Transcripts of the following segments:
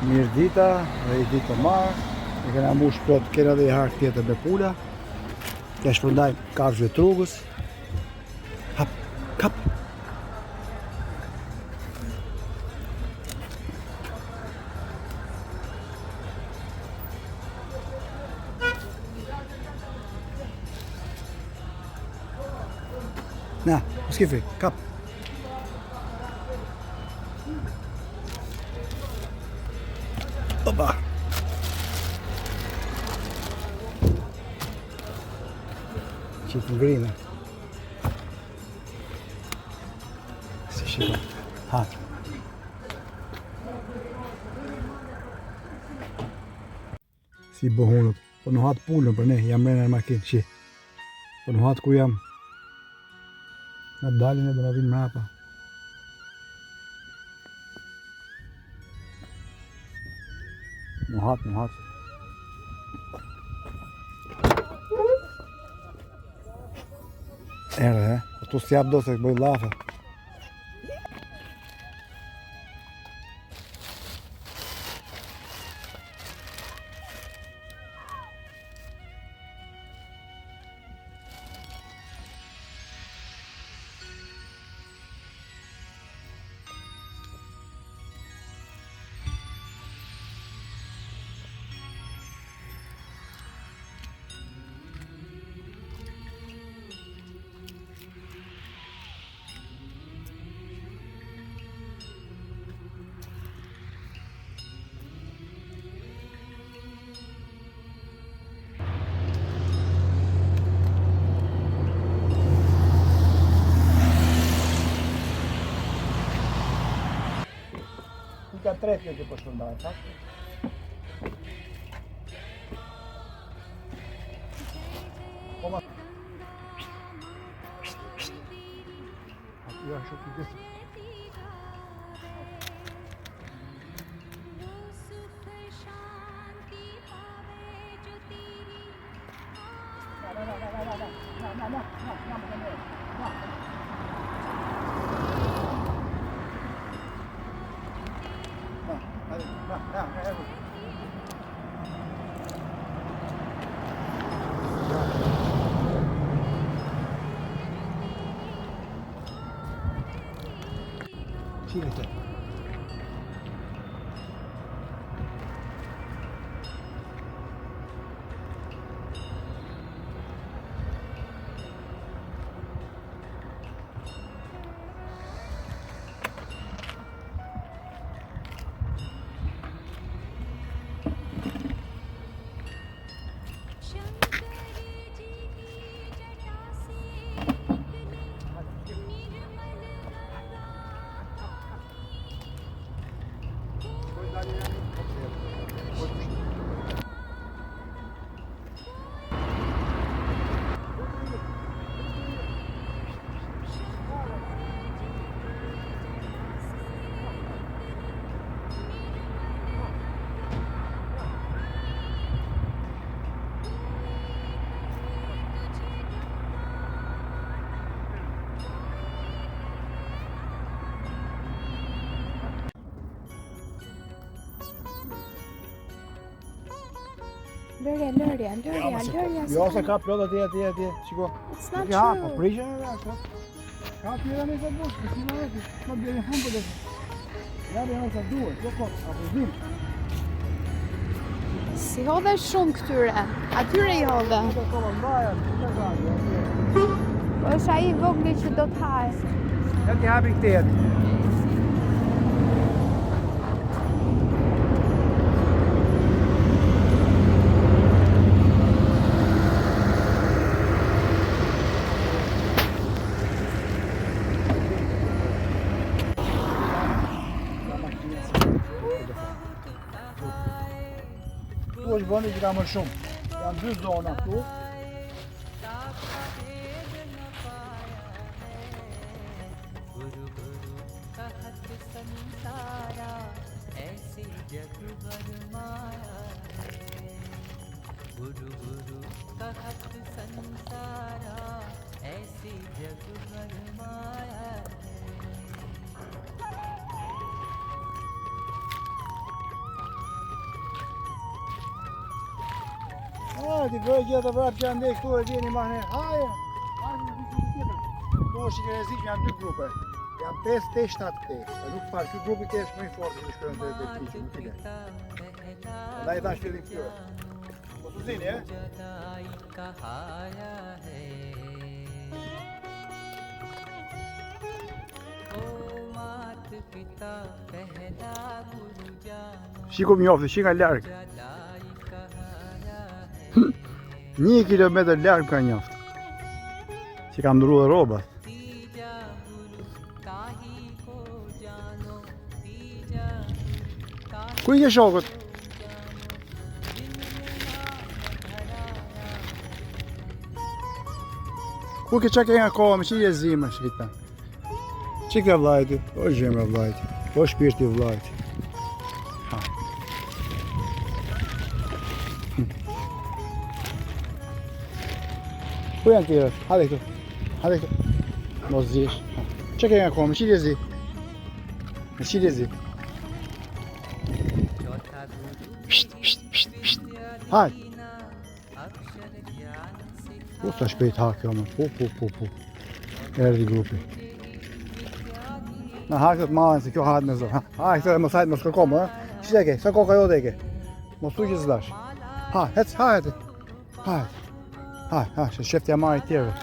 Mirë dita, dhe i ditë të marë. E kena mbush plot, kena dhe i harë tjetër me pula. Kja shpërndajmë kafshëve trugës. Hap, kap. Na, skifi, kap. Opa. Qifë ngrinë. Si shiko. Hatë. Si bëhunët. Po në hatë pullën për ne, jam mrena në makinë, shi. Po në hatë ku jam. Në dalin e do në vinë mrapa. Në hatë. Erdhe, po tu s'jap do se bëj lafe. Ka 3 kjo që po shpërndaj, pak. Koma. Ja, shumë të gjithë. Çilete. Lërja. Jo, se ka plot atje, shiko. It's not Ja, po true. prishën edhe ashtu. Ka tjera në të bush, si në vetë, më bjeri humbë dhe. Ja, në sa duhet, jo po, apo zim. Si hodhe shumë këtyre. Atyre I hodhe. Këto koma mbaja, në gati, Po është ai I vogli që do të hajë. ja ti hapi këtë jetë. Tu është bëni që ka më shumë. Janë 2 zona këtu. Ti bëj gjithë të vrap që andej këtu e vjeni mahne. Haje! Haje në vitë tjetër. Këtu është i rrezik janë 2 grupe. Janë 5 te 7 te. Nuk farë, ky grupi të është më i fortë që shkojnë të piqë, nuk i le. Ndaj ta shpilin këtyre. Po të zini, Shiko mjoftë, shika largë. 1 kilometër largë ka njoftë. Që ka ndru dhe robat. Ku i ke shokët? Ku ke qake nga kohë, me që i e zime, shkita. Që ke vlajti? O zhemra vlajti, o shpirti vlajti. Ku janë tjere? Hade këtu. Hade këtu. Mos zish. Që ke nga kohë, me që i e zi? Me që i e zi? Hajde! Po sa shpejt hakë, po. Erdi grupi. Në hakët malen se kjo hajtë me zërë. Hajde, këtë mos hajtë mos kërkomë, Qështë e ke? Sa koka jo dhe ke? Mos tu që zdash. Hajde. Hajde, që shefti ja marri tjerëve.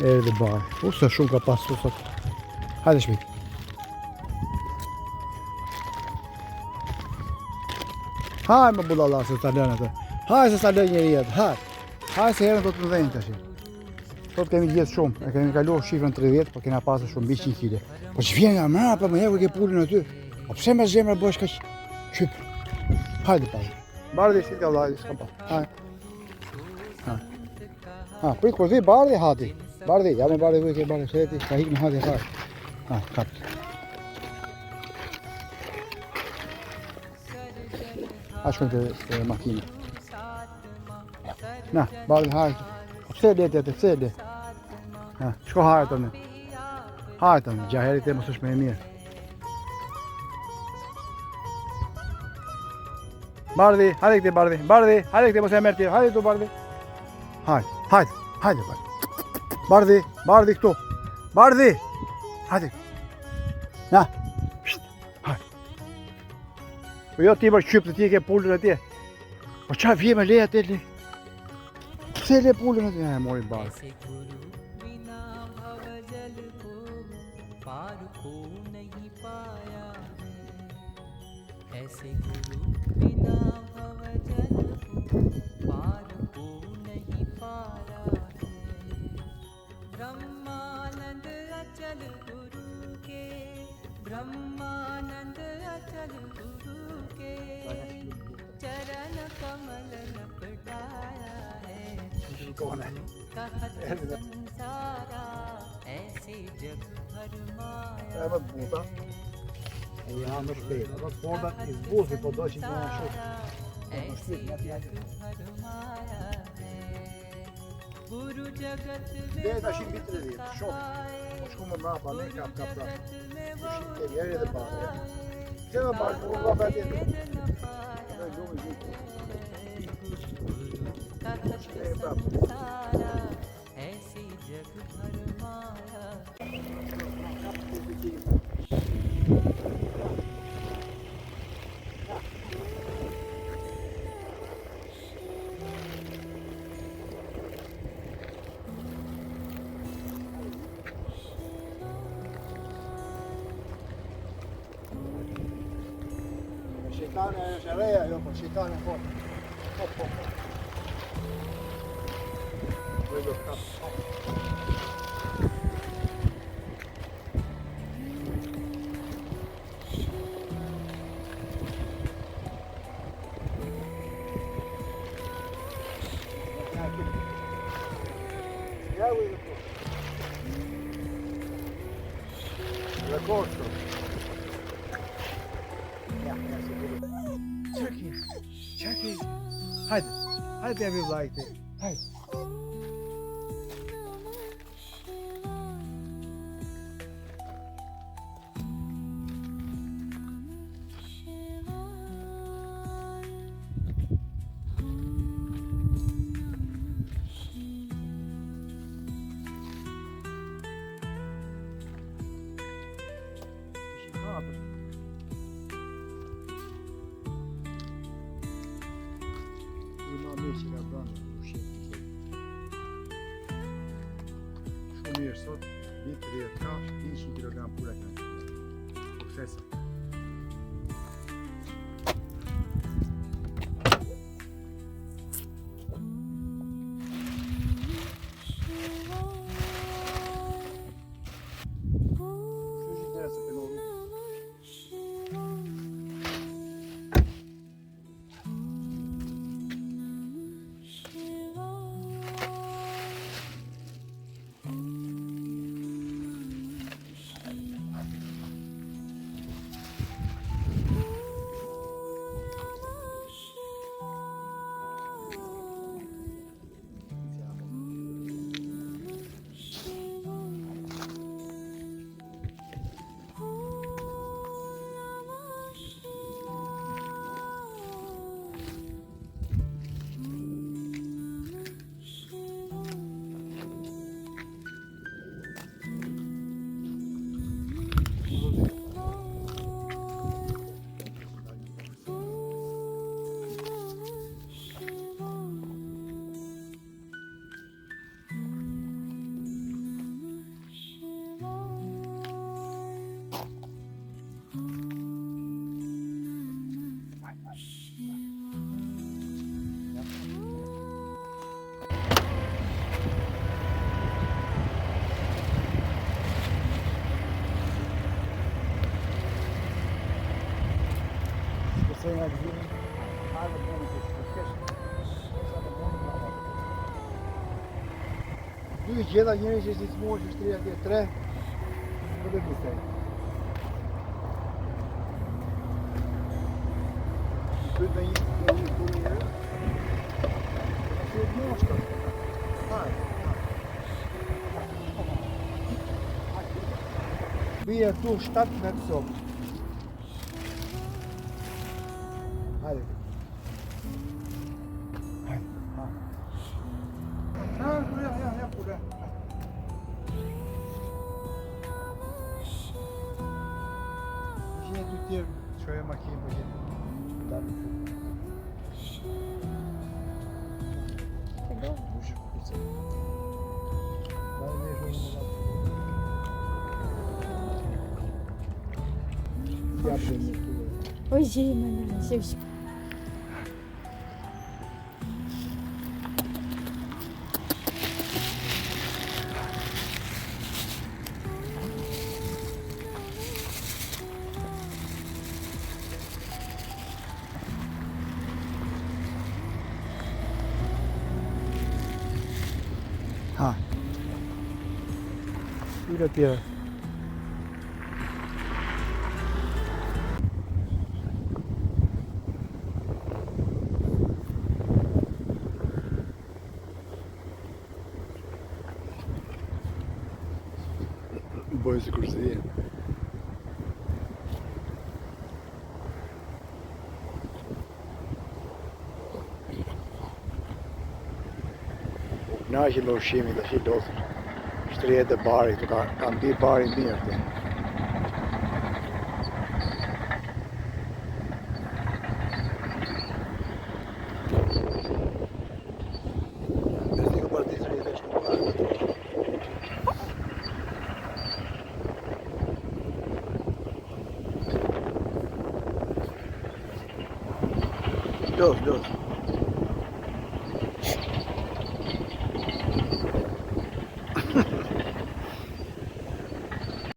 Erdi barë. Sa shumë ka pas sot. Hajde shpik. Hajde më bulala se ta lënë atë. Hajde se ta lënë njëri jetë. Hajde se herën do të më dhejnë tash. Sot kemi gjithë shumë. E kemi kaluar shifrën 30, po kena pasur shumë mbi 100 kg. Po që vjen nga mrapa, më heku ke pulin aty. Po pse me zemra bësh kaq qyp? Hajde pa. Bardhi si ka vllai, s'ka pa. Hajde. Prit kur vi bardhi hati. Bardhi, ja me bardhi vuj ke bardhi shreti, ka hik në hati fare. Kap. Ashkën të makinë. Na, bardhi hajde. Pse lete atë, pse le? Shko hajde tonë. Hajde tonë, gjaherit e mos është me e mirë. Bardhi, hajde këti bardhi, hajde këti mos e mërë tjerë, hajde tu bardhi. Hajde bardhi. Bardhi këtu. Bardhi! Hajde. Na. Hajde. Po jo ti për qypë të ti ke pullën atje. Po qa vje me le atë le? Pse le pullën atje? E mori bardhi. ऐसे गुरु बिना भवजल पार को नहीं पाया ब्रह्मानंद अचल गुरु के ब्रह्मानंद अचल गुरु के चरण कमल लपटाया है कहत संसारा ऐसे जग भरमाया Ja, më shpejt. Ato sportat I zbuzi, po do që të në shumë. Dhe ta shim bitë 30, shumë. Po shku më mrapa, ne kap pra. Po shim të vjeri dhe barë. Që dhe barë, po nga për tjetë. Dhe ljumë zhjithë. Shpejt prapë. Shejtani është e reja, jo, po shejtani po. Po. Vedo kap. Ja vedo po. La corso. Chucky. Hadi. Hadi everybody. Hadi. natës. Në ma mirë që ka pranë ushqim të sot. Shumë mirë sot, 130 kafsh, 100 kg pura kanë. Suksesa. Nga gjirin, hajde punë të shkesh. Dy gjeda njëri që ishtë i smuar që shtria tje 3, në dhe bistej. Pyt me një këtu njërë, që e moshtë. Hajde. Bije tu 7 me të sopë. Hajde. Hajde. Ja, pure. Gjene dy tjerë, qoj e makinë për gjene. Dalë të. Tego? Bushë për pizza. Dalë me shumë në latë. Ja, për një të. Oj, gjejmë në shqip. Ha. Hyre tjera. Bojnë si kur se vjen. Na që lo ushqimi të shi losër. Shtrijet e bari, këtu ka mbi bari mirë të. Los.